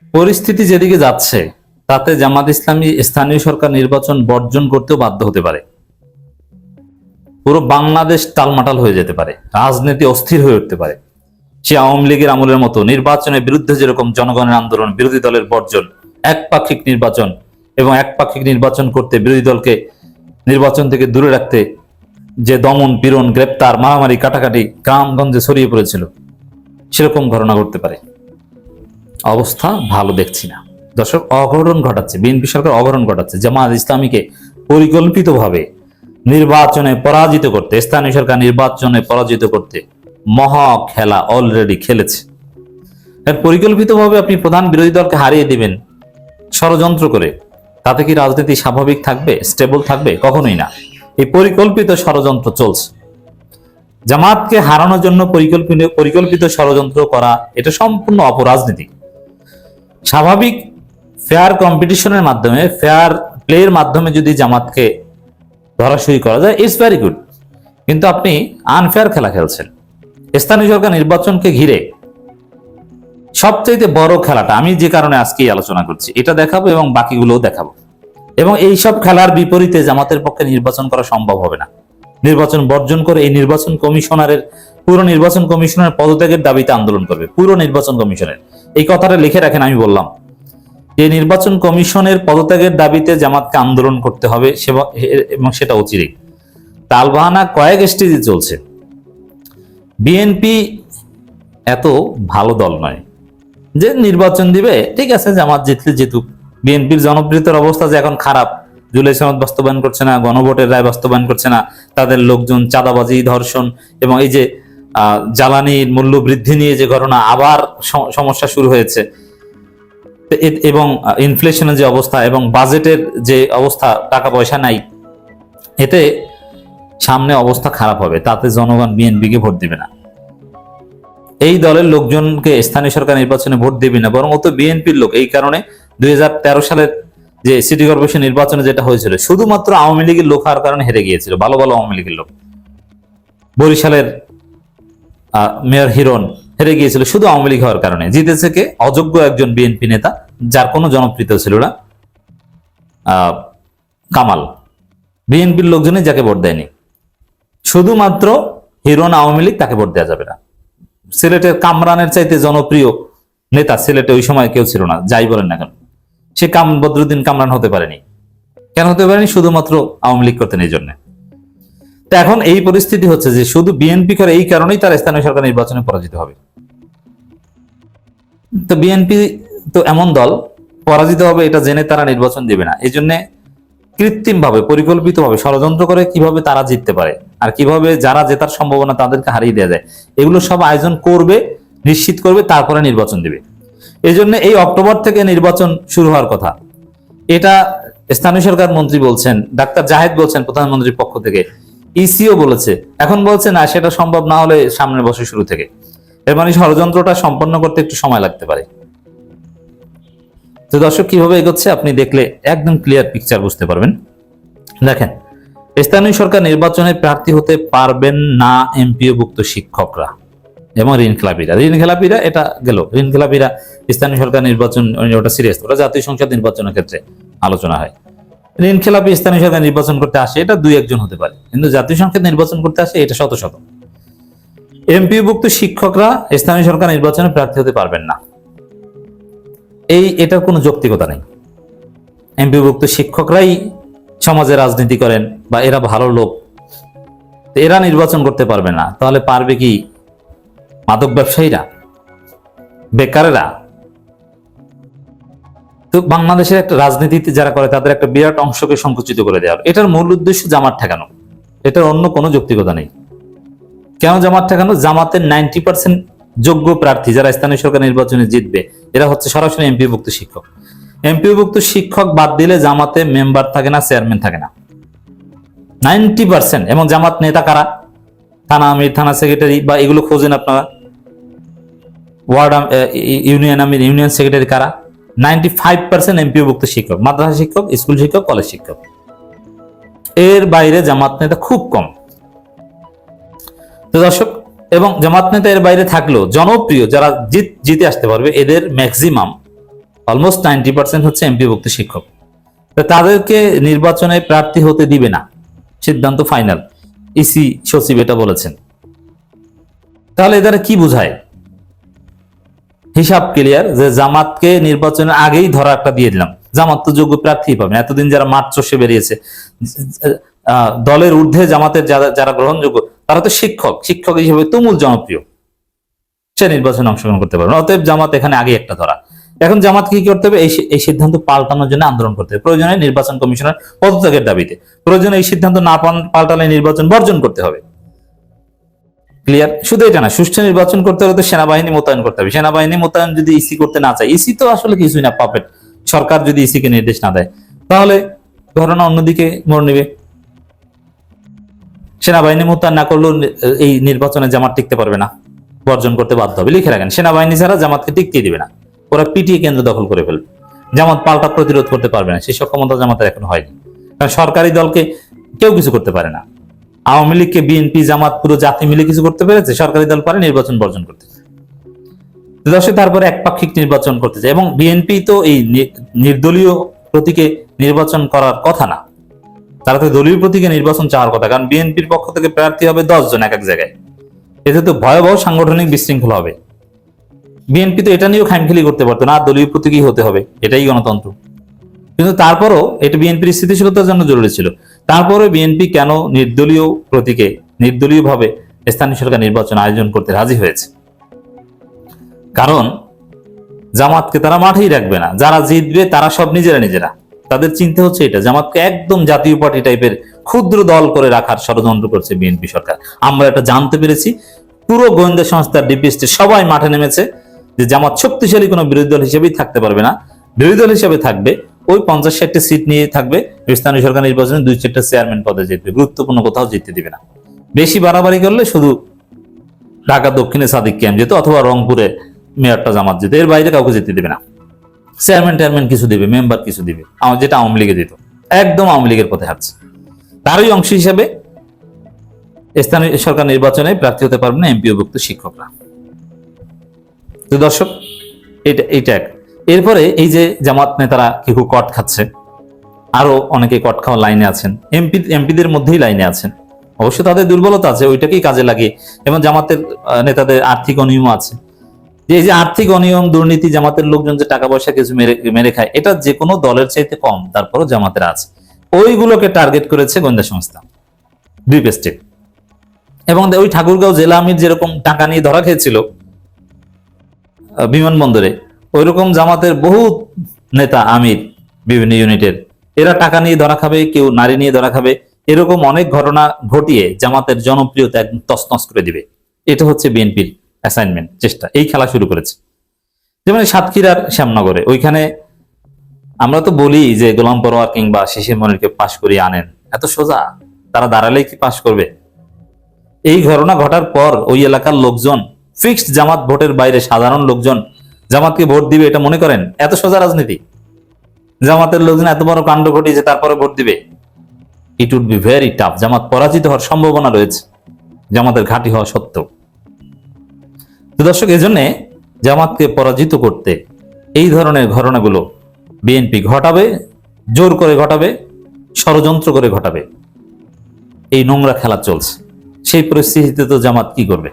পরিস্থিতি যেদিকে যাচ্ছে তাতে জামাত ইসলামী স্থানীয় সরকার নির্বাচন বর্জন করতেও বাধ্য হতে পারে। পুরো বাংলাদেশ টালমাটাল হয়ে যেতে পারে, রাজনীতি অস্থির হয়ে উঠতে পারে। সে আওয়ামী লীগের আমলের মতো নির্বাচনের বিরুদ্ধে যেরকম জনগণের আন্দোলন, বিরোধী দলের বর্জন, একপাক্ষিক নির্বাচন এবং একপাক্ষিক নির্বাচন করতে বিরোধী দলকে নির্বাচন থেকে দূরে রাখতে যে দমন পীড়ন, গ্রেপ্তার, মারামারি, কাটাকাটি গ্রামগঞ্জে ছড়িয়ে পড়েছিল, সেরকম ঘটনা ঘটতে পারে। অবস্থা ভালো দেখছি না দর্শক। অঘটন ঘটাচ্ছে বিএনপি সরকার, অঘটন ঘটাচ্ছে। জামাত ইসলামীকে পরিকল্পিতভাবে নির্বাচনে পরাজিত করতে, স্থানীয় সরকার নির্বাচনে পরাজিত করতে মহা খেলা অলরেডি খেলেছে। পরিকল্পিতভাবে আপনি প্রধান বিরোধী দলকে হারিয়ে দিবেন ষড়যন্ত্র করে, তাতে কি রাজনীতি স্বাভাবিক থাকবে, স্টেবল থাকবে? কখনোই না। এই পরিকল্পিত ষড়যন্ত্র চলছে। জামাতকে হারানোর জন্য পরিকল্পিত ষড়যন্ত্র করা, এটা সম্পূর্ণ অপরাজনীতি। স্বাভাবিক ফেয়ার কম্পিটিশনের মাধ্যমে, ফেয়ার প্লের মাধ্যমে যদি জামাতকে ধরাশয়ী করা যায়, ইটস ভেরি গুড। কিন্তু আপনি আনফেয়ার খেলা খেলছেন। স্থানীয় সরকার নির্বাচনকে ঘিরে সবচেয়ে বড় খেলাটা আমি যে কারণে আজকে আলোচনা করছি, এটা দেখাবো এবং বাকিগুলোও দেখাবো। এবং এই সব খেলার বিপরীতে জামাতের পক্ষে নির্বাচন করা সম্ভব হবে না। নির্বাচন বর্জন করে এই নির্বাচন কমিশনারের, পুরো নির্বাচন কমিশনের পদত্যাগের দাবিতে আন্দোলন করবে। পুরো নির্বাচন কমিশনের, এই কথাটা লিখে রাখেন। আমি বললাম যে নির্বাচন কমিশনের পদত্যাগের দাবিতে জামাতকে আন্দোলন করতে হবে, এবং সেটা অচিরেই। তালবাহানা কয়েক স্টেজে চলছে। বিএনপি এত ভালো দল নয় যে নির্বাচন দিবে, ঠিক আছে জামাত জিতলে জিতুক। বিএনপির জনপ্রিয়তার অবস্থা যে এখন খারাপ, জুলাই সনদ বাস্তবায়ন করছে না, গণভোটের রায় বাস্তবায়ন করছে না, তাদের লোকজন চাঁদাবাজি, ধর্ষণ এবং এই যে জ্বালানির মূল্য বৃদ্ধি নিয়ে যে ঘটনা, আবার সমস্যা শুরু হয়েছে, এবং ইনফ্লেশনের যে অবস্থা এবং বাজেটের যে অবস্থা, টাকা পয়সা নাই, এতে সামনে অবস্থা খারাপ হবে। তাতে জনগণ বিএনপিকে ভোট দিবে না। এই দলের লোকজনকে স্থানীয় সরকার নির্বাচনে ভোট দিবি না, বরং ও তো বিএনপির লোক। এই কারণে 2013 সালের যে সিটি কর্পোরেশন নির্বাচনে যেটা হয়েছিল, শুধুমাত্র আওয়ামী লীগের লোক হওয়ার কারণে হেরে গিয়েছিল। ভালো ভালো আওয়ামী লীগের লোক, বরিশালের মেয়র হিরণ হেরে গিয়েছিল শুধু আওয়ামী লীগ হওয়ার কারণে। জিতেছে কে? অযোগ্য একজন বিএনপি নেতা, যার কোনো জনপ্রিয়তা ছিল না, কামাল। বিএনপির লোকজনই যাকে ভোট দেয়নি। শুধুমাত্র হিরণ আওয়ামী লীগ, তাকে ভোট দেওয়া যাবে না। সিলেটের কামরানের চাইতে জনপ্রিয় নেতা সিলেটে ওই সময় কেউ ছিল না, যাই বলেন না কেন। সে বদরুদ্দিন কামরান হতে পারেনি। কেন হতে পারেনি? শুধুমাত্র আওয়ামী লীগ করতেন এই জন্য। তো এখন এই পরিস্থিতি হচ্ছে যে শুধু বিএনপি করে, এই কারণেই তার স্থানীয় সরকার নির্বাচনে পরাজিত হবে। তো বিএনপি তো এমন দল, পরাজিত হবে এটা জেনে তারা নির্বাচন দেবে না। এই জন্য কৃত্রিম ভাবে, পরিকল্পিত ভাবে ষড়যন্ত্র করে কিভাবে তারা জিততে পারে আর কিভাবে যারা জেতার সম্ভাবনা তাদেরকে হারিয়ে দেওয়া যায়, এগুলো সব আয়োজন করবে, নিশ্চিত করবে, তারপরে নির্বাচন দেবে। এই জন্য এই অক্টোবর থেকে নির্বাচন শুরু হওয়ার কথা, এটা স্থানীয় সরকার মন্ত্রী বলছেন, ডাক্তার জাহেদ বলছেন প্রধানমন্ত্রীর পক্ষ থেকে, ইসিও বলেছে। এখন বলছে না, সেটা সম্ভব না হলে সামনের বছর শুরু থেকে। এর মানে ষড়যন্ত্রটা সম্পন্ন করতে একটু সময় লাগতে পারে। তো দর্শক, কিভাবে এগোচ্ছে আপনি দেখলে একদম ক্লিয়ার পিকচার বুঝতে পারবেন। দেখেন, স্থানীয় সরকার নির্বাচনে প্রার্থী হতে পারবেন না এমপিওভুক্ত শিক্ষকরা এবং ঋণখেলাপিরা। এটা গেল, ঋণখেলাপিরা স্থানীয় সরকার নির্বাচন, ওটা সিরিয়াস, ওটা জাতীয় সংসদ নির্বাচনের ক্ষেত্রে আলোচনা হয়। ঋণখেলাপি স্থানীয় সরকার নির্বাচন করতে আসে, এটা 2-1 হতে পারে, কিন্তু জাতীয় সংসদ নির্বাচন করতে আসে এটা শত শত। এমপিওভুক্ত শিক্ষকরা স্থানীয় সরকার নির্বাচনে প্রার্থী হতে পারবেন না, এটার কোনো যৌক্তিকতা নেই। এমপিওভুক্ত শিক্ষকরাই সমাজে রাজনীতি করেন বা এরা ভালো লোক, এরা নির্বাচন করতে পারবে না, তাহলে পারবে কি মাদক ব্যবসায়ীরা, বেকারেরা? তো বাংলাদেশের একটা রাজনীতিতে যারা করে তাদের একটা বিরাট অংশকে সংকুচিত করে দেওয়া, এটার মূল উদ্দেশ্য জামাত ঠেকানো। এটার অন্য কোনো যৌক্তিকতা নেই। কেন জামাত ঠেকানো? জামাতের 90% যোগ্য প্রার্থী যারা স্থানীয় সরকার নির্বাচনে জিতবে, এরা হচ্ছে সরাসরি এমপিওভুক্ত শিক্ষক। এমপিওভুক্ত শিক্ষক বাদ দিলে জামাতে মেম্বার থাকে না, চেয়ারম্যান থাকে না, 90%। এবং জামাত নেতা কারা? থানা আমির, থানা সেক্রেটারি, বা এগুলো খোঁজেন আপনারা। ওয়ার্ড ইউনিয়ন আমির, ইউনিয়ন সেক্রেটারি কারা? 95% এমপিওভুক্ত শিক্ষক, মাদ্রাসা শিক্ষক, স্কুল শিক্ষক, কলেজ শিক্ষক। এর বাইরে জামাত নেতা খুব কম। তো দর্শক, এবং জামাত নেতা এর বাইরে থাকলেও জনপ্রিয় যারা জিতে আসতে পারবে, এদের ম্যাক্সিমাম অলমোস্ট 90% হচ্ছে এমপিওভুক্ত শিক্ষক। তো তাদেরকে নির্বাচনে প্রার্থী হতে দিবে না, সিদ্ধান্ত ফাইনাল। ইসি সচিব এটা বলেছেন। তাহলে এদের কি বোঝায়? হিসাব ক্লিয়ার যে জামাতকে নির্বাচনের আগেই ধরা একটা দিয়ে দিলাম, জামাত তো যোগ্য প্রার্থী পাবে না। এতদিন যারা মাঠ চষে বেরিয়েছে, দলের ঊর্ধ্বে জামাতের যারা গ্রহণযোগ্য, তারা তো শিক্ষক হিসেবে তুমুল জনপ্রিয়, সে নির্বাচনে অংশগ্রহণ করতে পারবে না। অতএব জামাত এখানে আগে একটা ধরা। এখন জামাত কি করতে হবে? এই সিদ্ধান্ত পাল্টানোর জন্য আন্দোলন করতে হবে, প্রয়োজনে নির্বাচন কমিশনের পদত্যাগের দাবিতে, প্রয়োজনে এই সিদ্ধান্ত না পাল্টালে নির্বাচন বর্জন করতে হবে। ক্লিয়ার? শুধু এটা না, সুষ্ঠু নির্বাচন করতে হলে তো সেনাবাহিনী মোতায়েন করতে হবে। সেনাবাহিনী মোতায়েন যদি ইসি করতে না চায়, ইসি তো আসলে কিছুই না, পাপেট। সরকার যদি ইসিকে নির্দেশ না দেয়, তাহলে ঘটনা অন্যদিকে মোড় নেবে। সেনাবাহিনী মোতায়েন না করলেও এই নির্বাচনে জামাত টিকতে পারবে না, বর্জন করতে বাধ্য হবে। লিখে রাখেন, সেনাবাহিনী ছাড়া জামাতকে টিকতে দিবে না, ওরা পিটিয়ে কেন্দ্র দখল করে ফেলবে। জামাত পাল্টা প্রতিরোধ করতে পারবে না, সেই সক্ষমতা জামাতের এখন হয়নি। কারণ সরকারি দলকে কেউ কিছু করতে পারে না। আওয়ামী লীগকে বিএনপি জামাত পুরো জাতি মিলে কিছু করতে পেরেছে, সরকারি দল পারে নির্বাচন বর্জন করতে। দর্শক, তারপরে একপাক্ষিক নির্বাচন করতে চায়, এবং বিএনপি তো এই নির্দলীয় প্রতীকে নির্বাচন করার কথা না, তারা তো দলীয় প্রতীকে নির্বাচন চাওয়ার কথা। কারণ বিএনপির পক্ষ থেকে প্রার্থী হবে 10 জন এক এক জায়গায়, এতে তো ভয়াবহ সাংগঠনিক বিশৃঙ্খলা হবে। বিএনপি তো এটা নিয়েও খামখেলি করতে পারতো না, দলীয় প্রতীকই হতে হবে, এটাই গণতন্ত্র। কিন্তু তারপরও এটা বিএনপির স্থিতিশীলতার জন্য জরুরি ছিল। তারপরে বিএনপি কেন নির্দলীয় প্রতীকে নির্দলীয় ভাবে স্থানীয় সরকার নির্বাচন আয়োজন করতে রাজি হয়েছে? কারণ জামাতকে তারা মাঠেই রাখবে না, যারা জিতবে তারা সব নিজেরা। তাদের চিন্তা হচ্ছে এটা, জামাতকে একদম জাতীয় পার্টি টাইপের ক্ষুদ্র দল করে রাখার ষড়যন্ত্র করছে বিএনপি সরকার। আমরা এটা জানতে পেরেছি, পুরো গোয়েন্দা সংস্থার ডিপিএসটি সবাই মাঠে নেমেছে যে জামাত শক্তিশালী কোনো বিরোধী দল হিসেবেই থাকতে পারবে না, বিরোধী দল হিসেবে থাকবে ওই 50-60টি সিট নিয়ে থাকবে, স্থানীয় সরকার নির্বাচনে 2-4টা চেয়ারম্যান পদে জিতবে, গুরুত্বপূর্ণ কোথাও জিততে দিবে না। বেশি বাড়াবাড়ি করলে শুধু ঢাকা দক্ষিণে সাদিক ক্যাম্প যেত, অথবা রংপুরে মেয়রটা জামাত যেত, এর বাইরে কাউকে যেতে দিবে না। চেয়ারম্যান কিছু দিবে, মেম্বার কিছু দিবে, যেটা আওয়ামী লীগে দিত, একদম আওয়ামী লীগের পথে হাঁটছে। তারই অংশ হিসেবে স্থানীয় সরকার নির্বাচনে প্রার্থী হতে পারবে না এমপিওভুক্ত শিক্ষকরা। তো দর্শক, এটা এক। এরপরে এই যে জামাত নেতারা কেউ কট খাচ্ছে, আরো অনেকে কট খাওয়া লাইনে আছেন, এমপিদের মধ্যেই লাইনে আছেন। অবশ্য তাদের দুর্বলতা আছে, ওইটাকেই কাজে লাগে। এবং জামাতের নেতাদের আর্থিক অনিয়ম আছে, যে এই যে আর্থিক অনিয়ম, দুর্নীতি, জামাতের লোকজন যে টাকা পয়সা কিছু মেরে খায়, এটা যে কোনো দলের চাইতে কম, তারপরও জামাতের আছে। ওইগুলোকে টার্গেট করেছে গোয়েন্দা সংস্থা ডিপ স্টেট। এবং ওই ঠাকুরগাঁও জেলা আমির যেরকম টাকা নিয়ে ধরা খেয়েছিল বিমানবন্দরে, ওইরকম জামাতের বহু নেতা আমির বিভিন্ন ইউনিটের, এরা টাকা নিয়ে ধরা খাবে, কেউ নারী নিয়ে ধরা খাবে, এরকম অনেক ঘটনা ঘটিয়ে জামাতের জনপ্রিয়তা একদম তছনছ করে দিবে। এটা হচ্ছে বিএনপির অ্যাসাইনমেন্ট, চেষ্টা, এই খেলা শুরু করেছে। যেমন সাতক্ষীরার শ্যামনগরে, ওইখানে আমরা তো বলি যে গোলাম পরোয়ার কিংবা শিশির মনিরকে পাশ করিয়ে আনেন, এত সোজা? তারা দাঁড়ালেই কি পাশ করবে? এই ঘটনা ঘটার পর ওই এলাকার লোকজন, ফিক্সড জামাত ভোটের বাইরে সাধারণ লোকজন জামাতকে ভোট দিবে, এটা মনে করেন এত সোজা রাজনীতি? জামাতের লোকজন এত বড় কাণ্ড ঘটিয়েছে, তারপরে ভোট দিবে? It would be very tough. Jamaat পরাজিত হওয়ার সম্ভাবনা রয়েছে, জামাতের ঘাঁটি হওয়া সত্ত্বেও। তো দর্শক, এজন্য জামাতকে পরাজিত করতে এই ধরনের ঘটনাগুলো বিএনপি ঘটাবে, জোর করে ঘটাবে, ষড়যন্ত্র করে ঘটাবে। এই নোংরা খেলা চলছে, সেই পরিস্থিতিতে তো জামাত কি করবে?